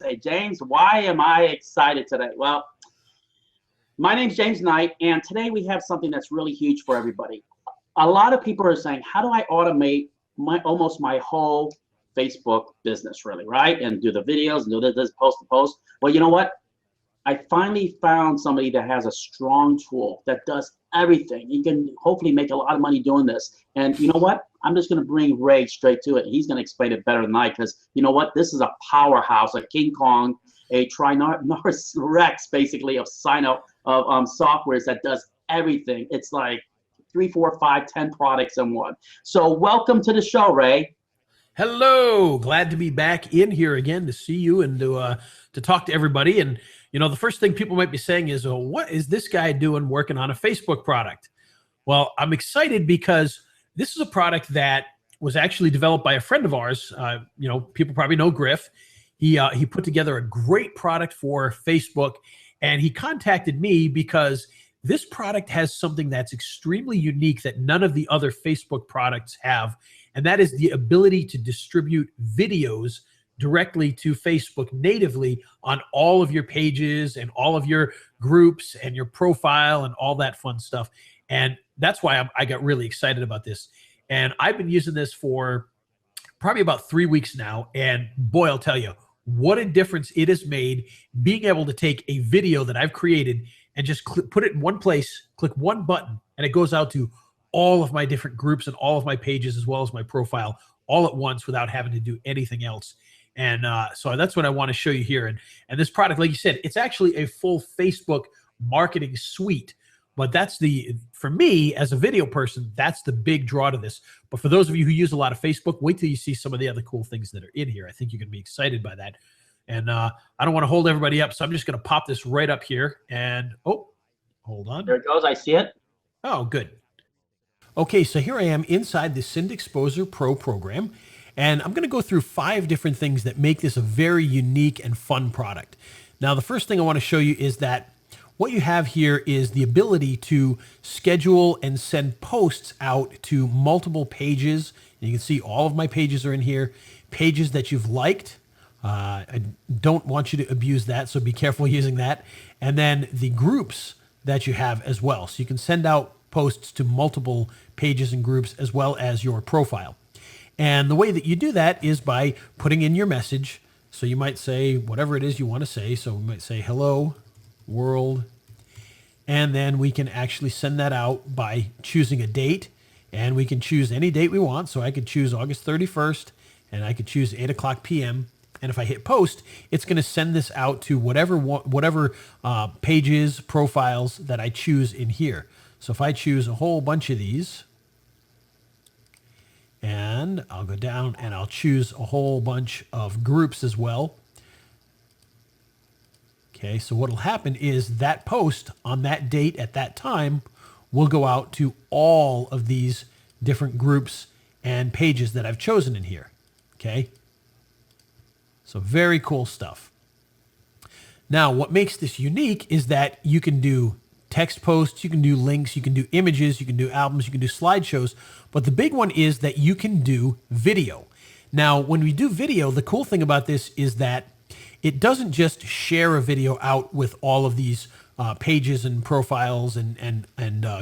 say, James, why am I excited today? Well, my name's James Knight, and today we have something that's really huge for everybody. A lot of people are saying, how do I automate almost my whole Facebook business, really, right? And do the videos and do this post to post. Well, you know what? I finally found somebody that has a strong tool that does everything. You can hopefully make a lot of money doing this. And you know what? I'm just going to bring Ray straight to it. He's going to explain it better than I, because you know what? This is a powerhouse, a King Kong, a Trinorus Rex, basically, of sign-up of softwares that does everything. It's like 3, 4, 5, 10 products in one. So welcome to the show, Ray. Hello, glad to be back in here again to see you and to talk to everybody. And you know, the first thing people might be saying is, "Oh, what is this guy doing working on a Facebook product?" Well, I'm excited because this is a product that was actually developed by a friend of ours. You know, people probably know Griff. He put together a great product for Facebook, and he contacted me because this product has something that's extremely unique that none of the other Facebook products have, and that is the ability to distribute videos directly to Facebook natively on all of your pages and all of your groups and your profile and all that fun stuff. And that's why I got really excited about this. And I've been using this for probably about 3 weeks now. And boy, I'll tell you, what a difference it has made being able to take a video that I've created and just put it in one place, click one button, and it goes out to all of my different groups and all of my pages as well as my profile all at once without having to do anything else. And so that's what I want to show you here. And this product, like you said, it's actually a full Facebook marketing suite. But that's for me as a video person, that's the big draw to this. But for those of you who use a lot of Facebook, wait till you see some of the other cool things that are in here. I think you're going to be excited by that. And I don't want to hold everybody up, so I'm just going to pop this right up here. And, oh, hold on. There it goes. I see it. Oh, good. Okay, so here I am inside the Synd Xposer Pro program. And I'm going to go through 5 different things that make this a very unique and fun product. Now, the first thing I want to show you is that what you have here is the ability to schedule and send posts out to multiple pages. And you can see all of my pages are in here, pages that you've liked. I don't want you to abuse that, so be careful using that. And then the groups that you have as well. So you can send out posts to multiple pages and groups as well as your profile. And the way that you do that is by putting in your message. So you might say whatever it is you want to say. So we might say, hello, world. And then we can actually send that out by choosing a date. And we can choose any date we want. So I could choose August 31st, and I could choose 8 o'clock p.m. And if I hit post, it's going to send this out to whatever pages, profiles that I choose in here. So if I choose a whole bunch of these, and I'll go down and I'll choose a whole bunch of groups as well. Okay, so what'll happen is that post on that date at that time will go out to all of these different groups and pages that I've chosen in here. Okay, so very cool stuff. Now, what makes this unique is that you can do text posts, you can do links, you can do images, you can do albums, you can do slideshows. But the big one is that you can do video. Now, when we do video, the cool thing about this is that it doesn't just share a video out with all of these pages and profiles and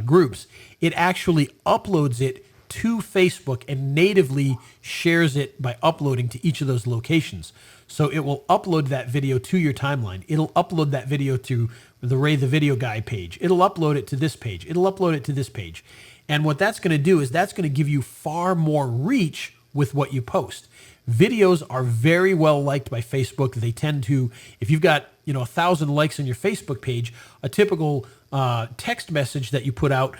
groups. It actually uploads it to Facebook and natively shares it by uploading to each of those locations. So it will upload that video to your timeline. It'll upload that video to the Ray the Video Guy page. It'll upload it to this page. It'll upload it to this page. And what that's going to do is that's going to give you far more reach with what you post. Videos are very well liked by Facebook. They tend to, if you've got 1,000 likes on your Facebook page, a typical text message that you put out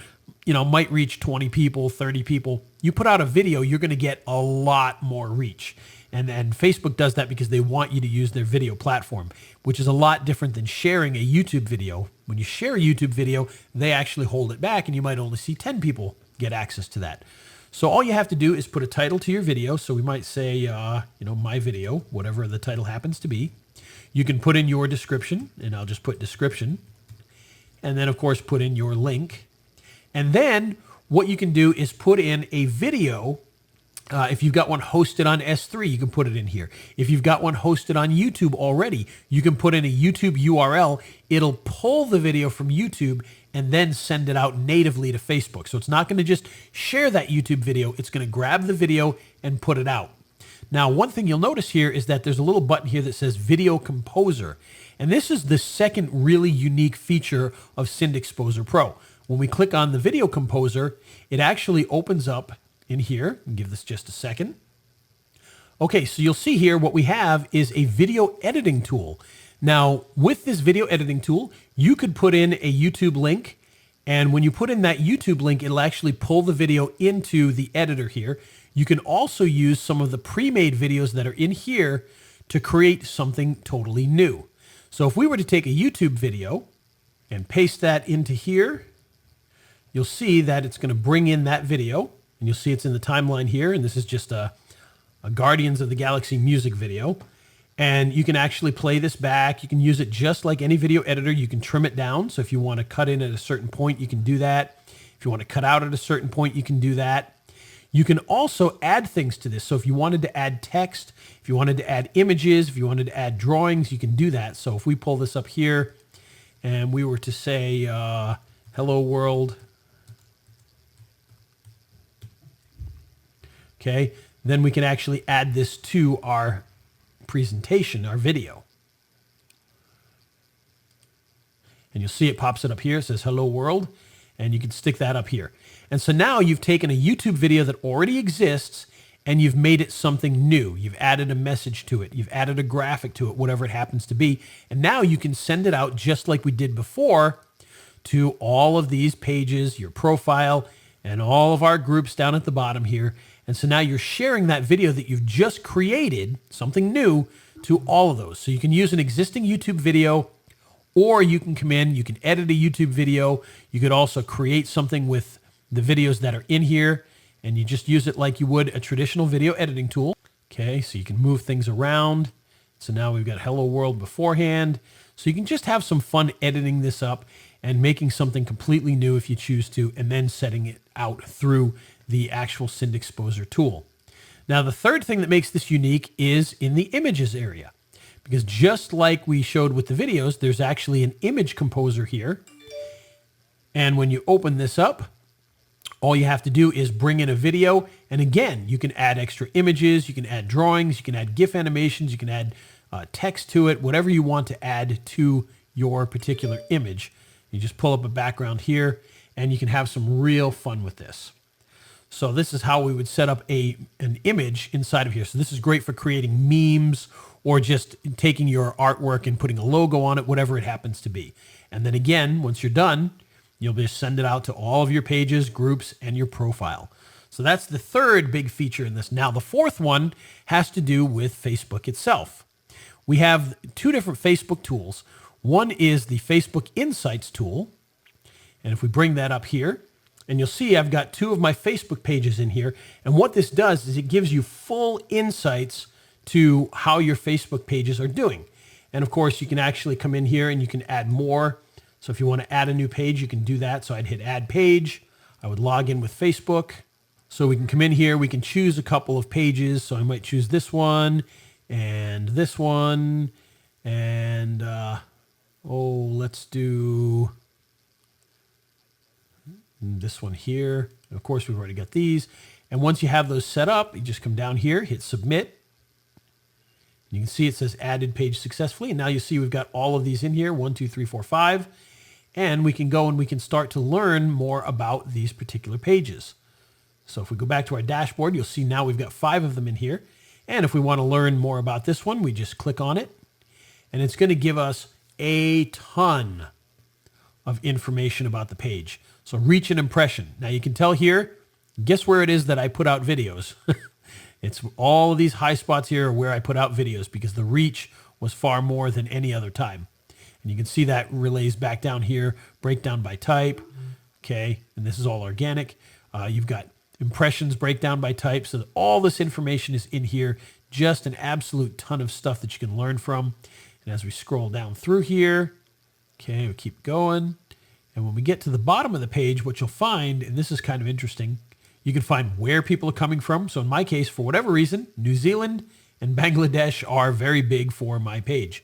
might reach 20 people, 30 people. You put out a video, you're going to get a lot more reach. And Facebook does that because they want you to use their video platform, which is a lot different than sharing a YouTube video. When you share a YouTube video, they actually hold it back, and you might only see 10 people get access to that. So all you have to do is put a title to your video. So we might say, my video, whatever the title happens to be. You can put in your description, and I'll just put description. And then, of course, put in your link. And then what you can do is put in a video If you've got one hosted on S3, you can put it in here. If you've got one hosted on YouTube already, you can put in a YouTube URL. It'll pull the video from YouTube and then send it out natively to Facebook. So it's not going to just share that YouTube video. It's going to grab the video and put it out. Now, one thing you'll notice here is that there's a little button here that says Video Composer. And this is the second really unique feature of Synd Xposer Pro. When we click on the Video Composer, it actually opens up in here. I'll give this just a second. Okay, so you'll see here what we have is a video editing tool. Now, with this video editing tool, you could put in a YouTube link, and when you put in that YouTube link, it'll actually pull the video into the editor here. You can also use some of the pre-made videos that are in here to create something totally new. So if we were to take a YouTube video and paste that into here, you'll see that it's going to bring in that video. And you'll see it's in the timeline here, and this is just a Guardians of the Galaxy music video. And you can actually play this back. You can use it just like any video editor. You can trim it down. So if you want to cut in at a certain point, you can do that. If you want to cut out at a certain point, you can do that. You can also add things to this. So if you wanted to add text, if you wanted to add images, if you wanted to add drawings, you can do that. So if we pull this up here and we were to say, hello world. Okay, then we can actually add this to our presentation, our video. And you'll see it pops it up here. It says hello world, and you can stick that up here. And so now you've taken a YouTube video that already exists and you've made it something new. You've added a message to it. You've added a graphic to it, whatever it happens to be. And now you can send it out just like we did before to all of these pages, your profile, and all of our groups down at the bottom here. And so now you're sharing that video that you've just created, something new, to all of those. So you can use an existing YouTube video, or you can come in, you can edit a YouTube video. You could also create something with the videos that are in here, and you just use it like you would a traditional video editing tool. Okay, so you can move things around. So now we've got Hello World beforehand. So you can just have some fun editing this up and making something completely new if you choose to, and then setting it out through the actual Synd Xposer tool. Now, the third thing that makes this unique is in the images area, because just like we showed with the videos, there's actually an image composer here. And when you open this up, all you have to do is bring in a video. And again, you can add extra images, you can add drawings, you can add GIF animations, you can add text to it, whatever you want to add to your particular image. You just pull up a background here and you can have some real fun with this. So this is how we would set up an image inside of here. So this is great for creating memes or just taking your artwork and putting a logo on it, whatever it happens to be. And then again, once you're done, you'll just send it out to all of your pages, groups, and your profile. So that's the third big feature in this. Now, the fourth one has to do with Facebook itself. We have two different Facebook tools. One is the Facebook Insights tool. And if we bring that up here, and you'll see I've got two of my Facebook pages in here. And what this does is it gives you full insights to how your Facebook pages are doing. And of course, you can actually come in here and you can add more. So if you want to add a new page, you can do that. So I'd hit add page. I would log in with Facebook. So we can come in here, we can choose a couple of pages. So I might choose this one and this one. And let's do this one here. And of course, we've already got these. And once you have those set up, you just come down here, hit submit. You can see it says added page successfully. And now you see we've got all of these in here, 1, 2, 3, 4, 5. And we can go and we can start to learn more about these particular pages. So if we go back to our dashboard, you'll see now we've got 5 of them in here. And if we want to learn more about this one, we just click on it. And it's going to give us a ton of information about the page. So reach and impression. Now you can tell here, guess where it is that I put out videos? It's all of these high spots here are where I put out videos because the reach was far more than any other time. And you can see that relays back down here, breakdown by type. Okay, and this is all organic. You've got impressions breakdown by type. So all this information is in here. Just an absolute ton of stuff that you can learn from. And as we scroll down through here, okay, we keep going. And when we get to the bottom of the page, what you'll find, and this is kind of interesting, You can find where people are coming from. So in my case, for whatever reason, New Zealand and Bangladesh are very big for my page.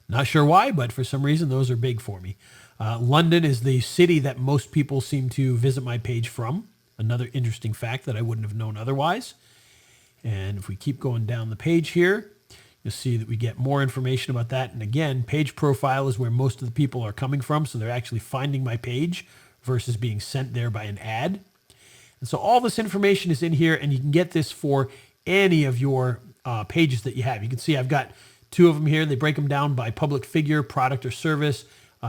Not sure why, but for some reason, those are big for me. London is the city that most people seem to visit my page from. Another interesting fact that I wouldn't have known otherwise. And if we keep going down the page here, you'll see that we get more information about that. And again, page profile is where most of the people are coming from. So they're actually finding my page versus being sent there by an ad. And so all this information is in here, and you can get this for any of your pages that you have. You can see I've got 2 of them here. They break them down by public figure, product or service,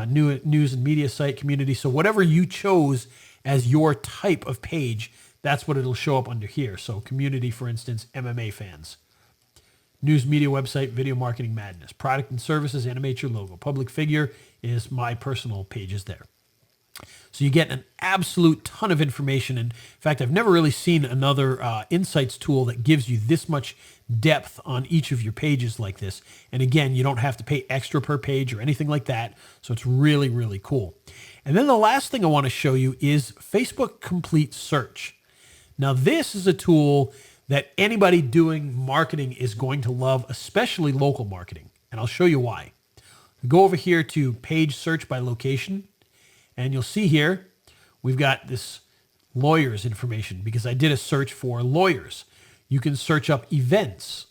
news and media site, community. So whatever you chose as your type of page, that's what it'll show up under here. So community, for instance, MMA fans. News media website, video marketing madness. Product and services, animate your logo. Public figure is my personal pages there. So you get an absolute ton of information. And in fact, I've never really seen another insights tool that gives you this much depth on each of your pages like this. And again, you don't have to pay extra per page or anything like that. So it's really, really cool. And then the last thing I want to show you is Facebook Complete Search. Now, this is a tool that anybody doing marketing is going to love, especially local marketing. And I'll show you why. Go over here to page search by location. And you'll see here, we've got this lawyers information because I did a search for lawyers. You can search up events.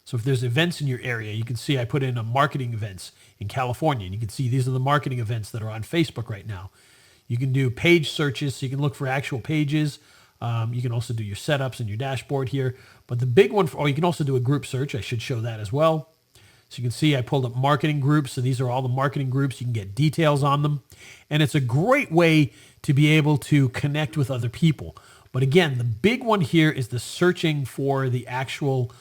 So if there's events in your area, you can see I put in a marketing events in California. And you can see these are the marketing events that are on Facebook right now. You can do page searches, so you can look for actual pages. You can also do your setups and your dashboard here. But the big one, you can also do a group search. I should show that as well. So you can see I pulled up marketing groups. So these are all the marketing groups. You can get details on them. And it's a great way to be able to connect with other people. But again, the big one here is the searching for the actual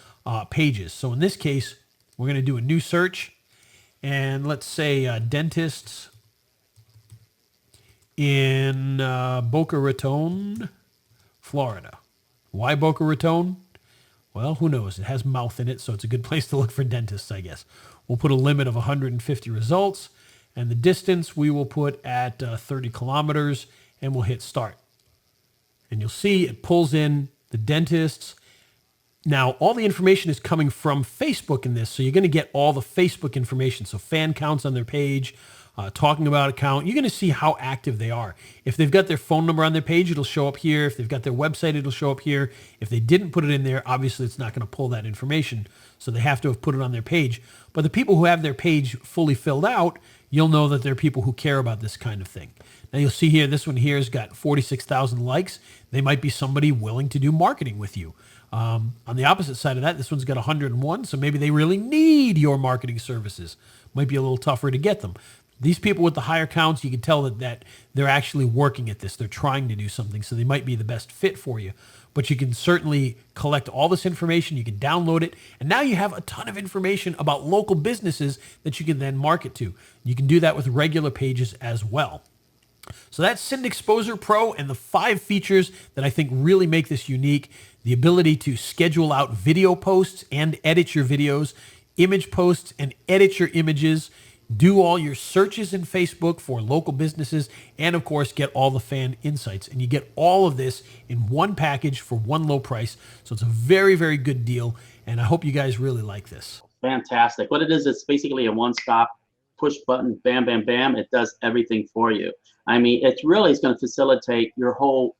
pages. So in this case, we're going to do a new search. And let's say dentists in Boca Raton, Florida. Why Boca Raton? Well, who knows? It has mouth in it, so it's a good place to look for dentists, I guess. We'll put a limit of 150 results, and the distance we will put at 30 kilometers, and we'll hit start. And you'll see it pulls in the dentists. Now, all the information is coming from Facebook in this, so you're going to get all the Facebook information. So fan counts on their page, talking about account. You're going to see how active they are. If they've got their phone number on their page, it'll show up here. If they've got their website, it'll show up here. If they didn't put it in there, obviously it's not going to pull that information. So they have to have put it on their page. But the people who have their page fully filled out, you'll know that they're people who care about this kind of thing. Now you'll see here, this one here has got 46,000 likes. They might be somebody willing to do marketing with you. On the opposite side of that, this one's got 101. So maybe they really need your marketing services. Might be a little tougher to get them. These people with the higher counts, you can tell that they're actually working at this. They're trying to do something, so they might be the best fit for you. But you can certainly collect all this information. You can download it. And now you have a ton of information about local businesses that you can then market to. You can do that with regular pages as well. So that's Synd Xposer Pro and the 5 features that I think really make this unique. The ability to schedule out video posts and edit your videos, image posts and edit your images, do all your searches in Facebook for local businesses, and of course, get all the fan insights. And you get all of this in one package for one low price. So it's a very, very good deal. And I hope you guys really like this. Fantastic. What it is, it's basically a one-stop push button, bam, bam, bam. It does everything for you. I mean, it really is going to facilitate your whole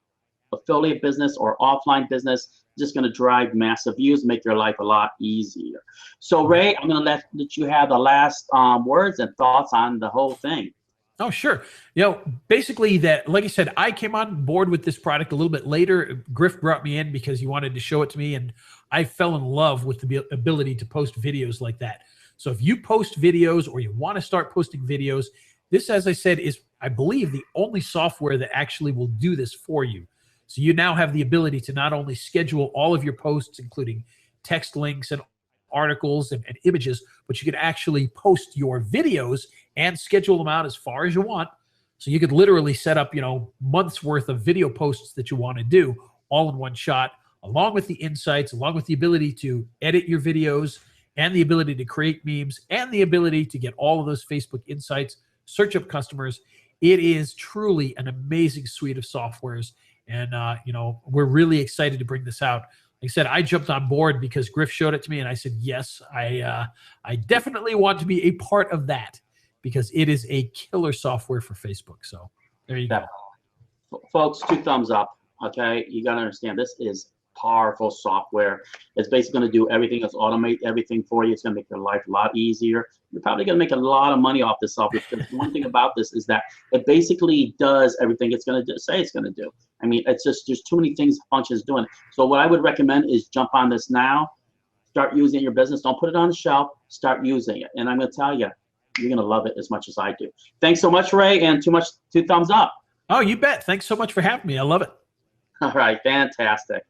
affiliate business or offline business. Just going to drive massive views, make your life a lot easier. So Ray, I'm going to let you have the last words and thoughts on the whole thing. Oh, sure. Basically that, like I said, I came on board with this product a little bit later. Griff brought me in because he wanted to show it to me, and I fell in love with the ability to post videos like that. So if you post videos or you want to start posting videos, this, as I said, is, I believe, the only software that actually will do this for you. So you now have the ability to not only schedule all of your posts, including text links and articles and images, but you can actually post your videos and schedule them out as far as you want. So you could literally set up, months worth of video posts that you want to do all in one shot, along with the insights, along with the ability to edit your videos and the ability to create memes and the ability to get all of those Facebook insights, search up customers. It is truly an amazing suite of softwares. And, we're really excited to bring this out. Like I said, I jumped on board because Griff showed it to me, and I said, yes, I definitely want to be a part of that because it is a killer software for Facebook. So there you go. Folks, 2 thumbs up. Okay, you got to understand this is powerful software. It's basically going to do everything. It's automate everything for you. It's going to make your life a lot easier. You're probably going to make a lot of money off this software because one thing about this is that it basically does everything it's going to say it's going to do. I mean, it's just there's too many things, functions doing it. So what I would recommend is jump on this now. Start using it in your business. Don't put it on the shelf. Start using it. And I'm going to tell you, you're going to love it as much as I do. Thanks so much, Ray, and 2 thumbs up. Oh, you bet. Thanks so much for having me. I love it. All right, fantastic.